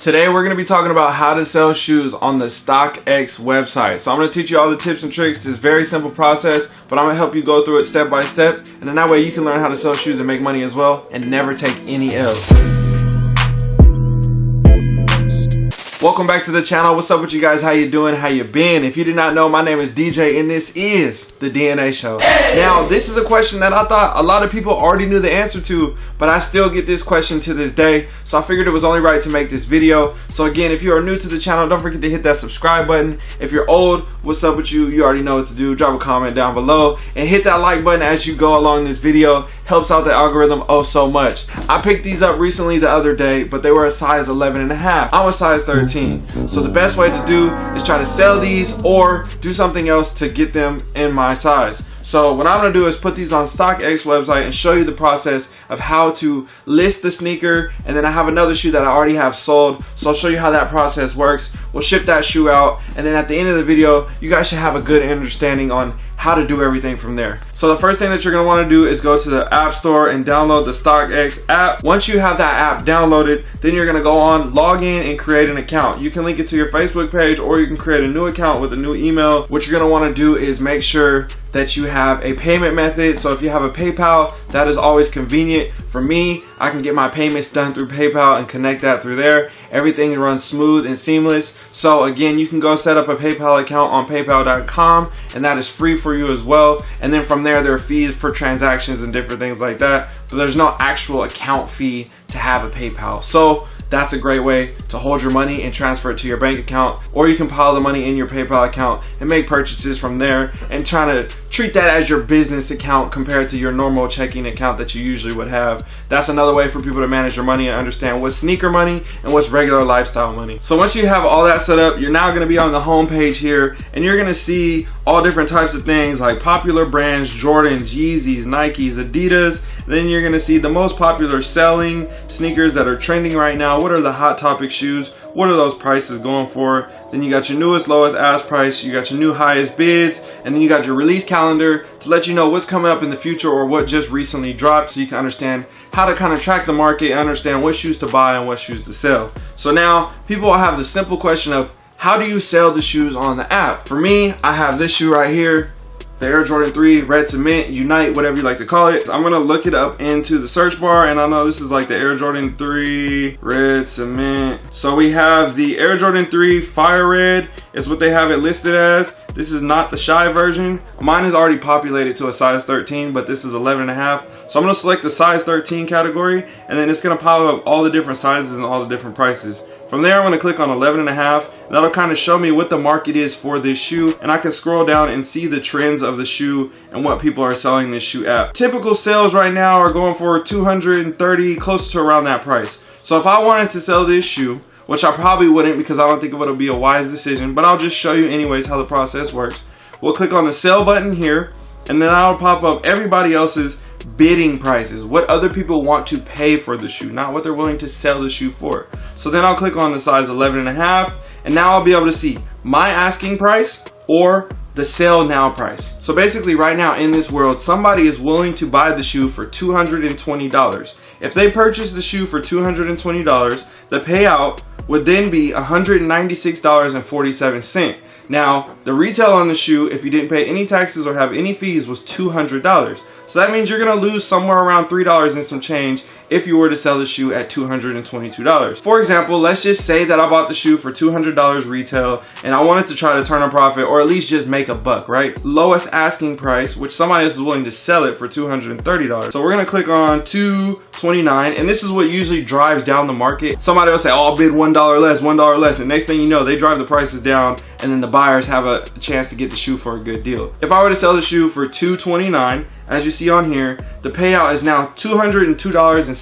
Today we're going to be talking about how to sell shoes on the StockX website. So I'm going to teach you all the tips and tricks. It's a very simple process, but I'm going to help you go through it step by step, and then that way you can learn how to sell shoes and make money as well and never take any L's. Welcome back to the channel. What's up with you guys? How you doing? How you been? If you did not know, my name is DJ and this is the DNA Show. Now, this is a question that I thought a lot of people already knew the answer to, but I still get this question to this day. So I figured it was only right to make this video. So again, if you are new to the channel, don't forget to hit that subscribe button. If you're old, what's up with you? You already know what to do. Drop a comment down below and hit that like button as you go along this video. Helps out the algorithm oh so much. I picked these up recently the other day, but they were a size 11.5. I'm a size 13. So the best way to do is try to sell these or do something else to get them in my size. So what I'm going to do is put these on StockX website and show you the process of how to list the sneaker, and then I have another shoe that I already have sold, so I'll show you how that process works. We'll ship that shoe out, and then at the end of the video you guys should have a good understanding on how to do everything from there. So the first thing that you're going to want to do is go to the App Store and download the StockX app. Once you have that app downloaded, then you're going to go on, log in, and create an account. You can link it to your Facebook page, or you can create a new account with a new email. What you're going to want to do is make sure that you have a payment method. So if you have a PayPal, that is always convenient. For me, I can get my payments done through PayPal and connect that through there. Everything runs smooth and seamless. So again, you can go set up a PayPal account on paypal.com, and that is free for you as well. And then from there are fees for transactions and different things like that, but there's no actual account fee to have a PayPal. So that's a great way to hold your money and transfer it to your bank account, or you can pile the money in your PayPal account and make purchases from there and try to treat that as your business account compared to your normal checking account that you usually would have. That's another way for people to manage their money and understand what's sneaker money and what's regular lifestyle money. So once you have all that set up, you're now going to be on the home page here, and you're going to see all different types of things like popular brands, Jordans, Yeezys, Nikes, Adidas. Then you're going to see the most popular selling sneakers that are trending right now. What are the hot topic shoes? What are those prices going for? Then you got your newest lowest ask price, you got your new highest bids, and then you got your release calendar to let you know what's coming up in the future or what just recently dropped, so you can understand how to kind of track the market and understand what shoes to buy and what shoes to sell. So now people will have the simple question of, how do you sell the shoes on the app? For me, I have this shoe right here, the Air Jordan 3 Red Cement, Unite, whatever you like to call it. I'm going to look it up into the search bar, and I know this is like the Air Jordan 3 Red Cement. So we have the Air Jordan 3 Fire Red is what they have it listed as. This is not the Shy version. Mine is already populated to a size 13, but this is 11.5. So I'm going to select the size 13 category, and then it's going to pop up all the different sizes and all the different prices. From there, I'm going to click on 11.5. That'll kind of show me what the market is for this shoe, and I can scroll down and see the trends of the shoe and what people are selling this shoe at. Typical sales right now are going for $230, close to around that price. So if I wanted to sell this shoe, which I probably wouldn't because I don't think it would be a wise decision, but I'll just show you anyways how the process works. We'll click on the sell button here, and then I'll pop up everybody else's bidding prices, what other people want to pay for the shoe, not what they're willing to sell the shoe for. So then I'll click on the size 11.5, and now I'll be able to see my asking price or the sell now price. So basically right now in this world, somebody is willing to buy the shoe for $220. If they purchase the shoe for $220, the payout would then be $196.47. Now, the retail on the shoe, if you didn't pay any taxes or have any fees, was $200. So that means you're going to lose somewhere around $3 and some change if you were to sell the shoe at $222. For example, let's just say that I bought the shoe for $200 retail and I wanted to try to turn a profit, or at least just make a buck, right? Lowest asking price, which somebody else is willing to sell it for $230. So we're going to click on $229, and this is what usually drives down the market. Somebody will say, oh, I'll bid $1 less, $1 less, and next thing you know, they drive the prices down, and then the buyers have a chance to get the shoe for a good deal. If I were to sell the shoe for $229, as you see on here, the payout is now $202.67.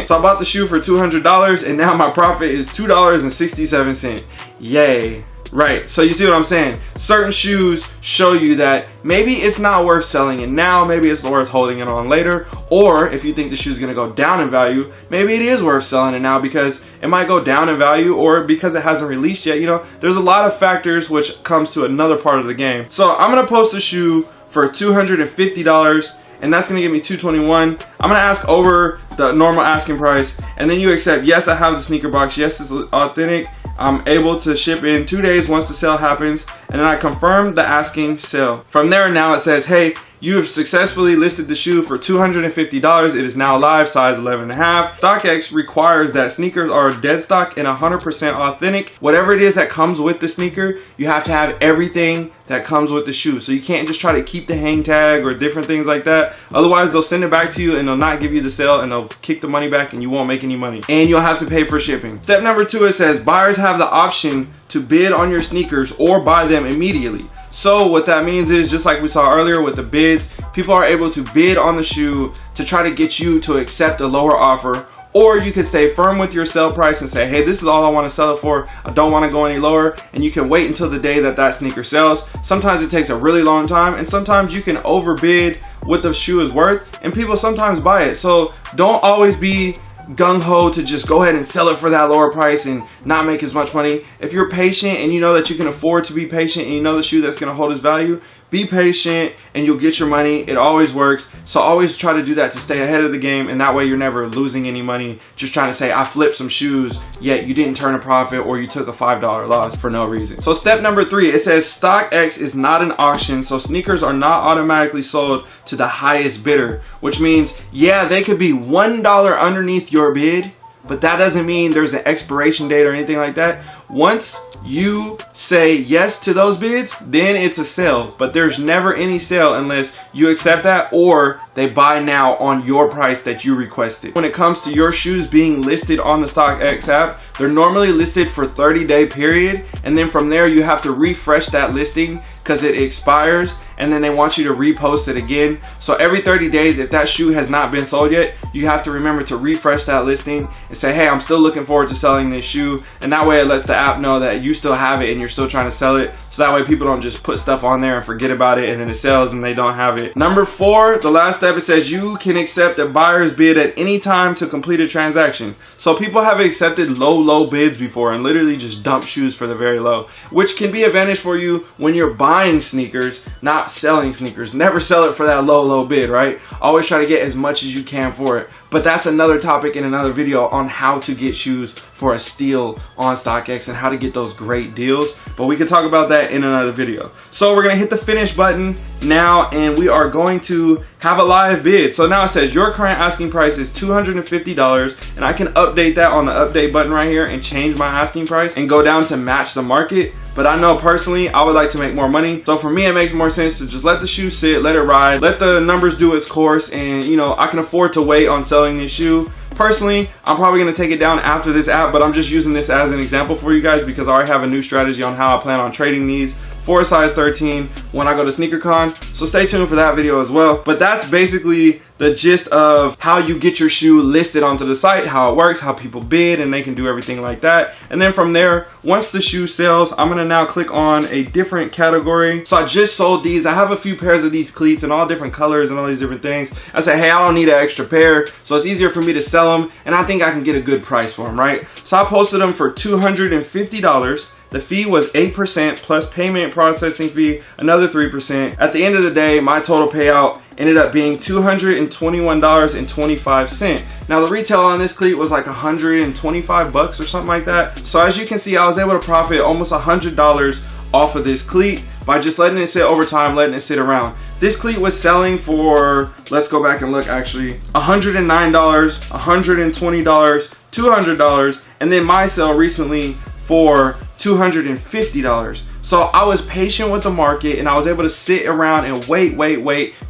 So I bought the shoe for $200, and now my profit is $2.67. Yay. Right, so you see what I'm saying? Certain shoes show you that maybe it's not worth selling it now, maybe it's worth holding it on later, or if you think the shoe is going to go down in value, maybe it is worth selling it now because it might go down in value, or because it hasn't released yet. You know, there's a lot of factors which comes to another part of the game. So I'm going to post the shoe for $250, and that's gonna give me $221. I'm gonna ask over the normal asking price, and then you accept, yes, I have the sneaker box, yes, it's authentic, I'm able to ship in 2 days once the sale happens, and then I confirm the asking sale. From there, now it says, hey, you have successfully listed the shoe for $250. It is now live, size 11.5. StockX requires that sneakers are dead stock and 100% authentic. Whatever it is that comes with the sneaker, you have to have everything that comes with the shoe. So you can't just try to keep the hang tag or different things like that. Otherwise, they'll send it back to you and they'll not give you the sale, and they'll kick the money back and you won't make any money. And you'll have to pay for shipping. Step number 2, it says buyers have the option to bid on your sneakers or buy them immediately. So what that means is, just like we saw earlier with the bids, people are able to bid on the shoe to try to get you to accept a lower offer. Or you can stay firm with your sell price and say, hey, this is all I want to sell it for. I don't want to go any lower. And you can wait until the day that that sneaker sells. Sometimes it takes a really long time, and sometimes you can overbid what the shoe is worth, and people sometimes buy it. So don't always be gung-ho to just go ahead and sell it for that lower price and not make as much money. If you're patient and you know that you can afford to be patient, and you know the shoe that's going to hold its value, be patient and you'll get your money. It always works. So always try to do that to stay ahead of the game, and that way you're never losing any money just trying to say, I flipped some shoes, yet you didn't turn a profit or you took a $5 loss for no reason. So step number 3, it says StockX is not an auction, so sneakers are not automatically sold to the highest bidder, which means, yeah, they could be $1 underneath your bid, but that doesn't mean there's an expiration date or anything like that. Once you say yes to those bids, then it's a sale. But there's never any sale unless you accept that or they buy now on your price that you requested. When it comes to your shoes being listed on the StockX app, they're normally listed for 30-day period, and then from there you have to refresh that listing because it expires, and then they want you to repost it again. So every 30 days, if that shoe has not been sold yet, you have to remember to refresh that listing and say, hey, I'm still looking forward to selling this shoe. And that way it lets the app know that you still have it and you're still trying to sell it. So that way people don't just put stuff on there and forget about it, and then it sells and they don't have it. Number 4, the last step, it says you can accept a buyer's bid at any time to complete a transaction. So people have accepted low bids before and literally just dump shoes for the very low, which can be advantage for you when you're buying sneakers, not selling sneakers. Never sell it for that low bid, right? Always try to get as much as you can for it. But that's another topic in another video on how to get shoes for a steal on StockX and how to get those great deals. But we can talk about that in another video. So we're gonna hit the finish button now, and we are going to have a live bid. So now it says your current asking price is $250, and I can update that on the update button right here and change my asking price and go down to match the market. But I know personally I would like to make more money, so for me it makes more sense to just let the shoe sit, let it ride, let the numbers do its course, and you know, I can afford to wait on selling this shoe. Personally, I'm probably going to take it down after this app, but I'm just using this as an example for you guys because I already have a new strategy on how I plan on trading these for a size 13 when I go to SneakerCon. So stay tuned for that video as well. But that's basically the gist of how you get your shoe listed onto the site, how it works, how people bid, and they can do everything like that. And then from there, once the shoe sells, I'm going to now click on a different category. So I just sold these. I have a few pairs of these cleats in all different colors and all these different things. I say, hey, I don't need an extra pair, so it's easier for me to sell them, and I think I can get a good price for them, right? So I posted them for $250. The fee was 8% plus payment processing fee, another 3%. At the end of the day, my total payout ended up being $221.25. Now the retail on this cleat was like $125 or something like that. So as you can see, I was able to profit almost $100 off of this cleat by just letting it sit over time, letting it sit around. This cleat was selling for, let's go back and look actually, $109, $120, $200, and then my sale recently for $250. So I was patient with the market and I was able to sit around and wait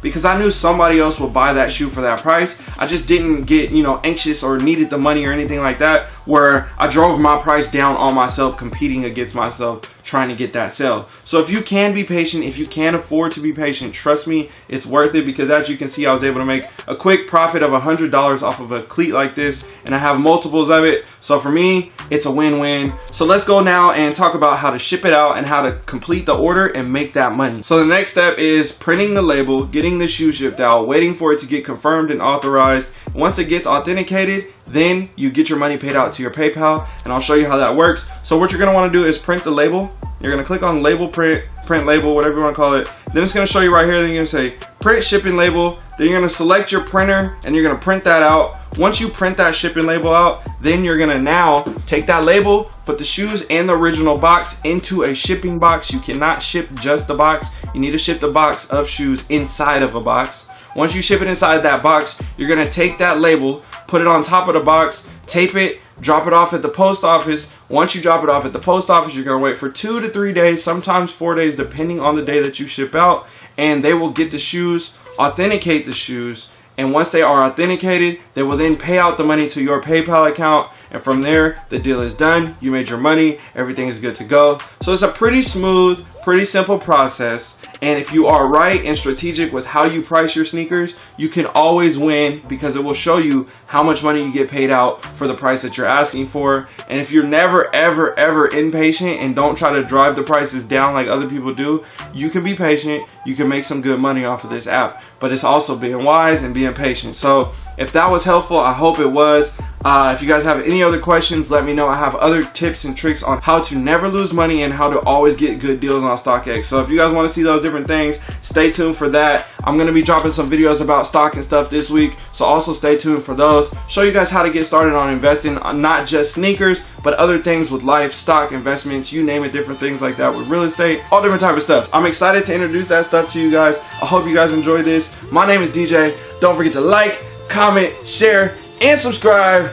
because I knew somebody else would buy that shoe for that price. I just didn't get, you know, anxious or needed the money or anything like that, where I drove my price down on myself, competing against myself, trying to get that sale. So if you can be patient, if you can afford to be patient, trust me, it's worth it, because as you can see, I was able to make a quick profit of $100 off of a cleat like this, and I have multiples of it. So for me, it's a win-win. So let's go now and talk about how to ship it out and how to complete the order and make that money. So the next step is printing the label, getting the shoe shipped out, waiting for it to get confirmed and authorized. Once it gets authenticated, then you get your money paid out to your PayPal, and I'll show you how that works. So what you're going to want to do is print the label. You're gonna click on label print label, whatever you want to call it. Then it's gonna show you right here. Then you're gonna say print shipping label. Then you're gonna select your printer and you're gonna print that out. Once you print that shipping label out, then you're gonna now take that label, put the shoes and the original box into a shipping box. You cannot ship just the box. You need to ship the box of shoes inside of a box. Once you ship it inside that box, you're gonna take that label, put it on top of the box, tape it, drop it off at the post office. Once you drop it off at the post office, you're gonna wait for 2 to 3 days, sometimes 4 days, depending on the day that you ship out, and they will get the shoes, authenticate the shoes, and once they are authenticated, they will then pay out the money to your PayPal account, and from there, the deal is done. You made your money, everything is good to go. So it's a pretty smooth, pretty simple process. And if you are right and strategic with how you price your sneakers, you can always win, because it will show you how much money you get paid out for the price that you're asking for. And if you're never, ever, ever impatient and don't try to drive the prices down like other people do, you can be patient. You can make some good money off of this app. But it's also being wise and being patient. So if that was helpful, I hope it was. If you guys have any other questions, let me know. I have other tips and tricks on how to never lose money and how to always get good deals on StockX. So if you guys want to see those different things, stay tuned for that. I'm going to be dropping some videos about stock and stuff this week, so also stay tuned for those. Show you guys how to get started on investing, not just sneakers, but other things with life, stock, investments, you name it, different things like that with real estate, all different type of stuff. I'm excited to introduce that stuff to you guys. I hope you guys enjoyed this. My name is DJ. Don't forget to like, comment, share, and subscribe.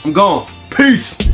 I'm gone. Peace.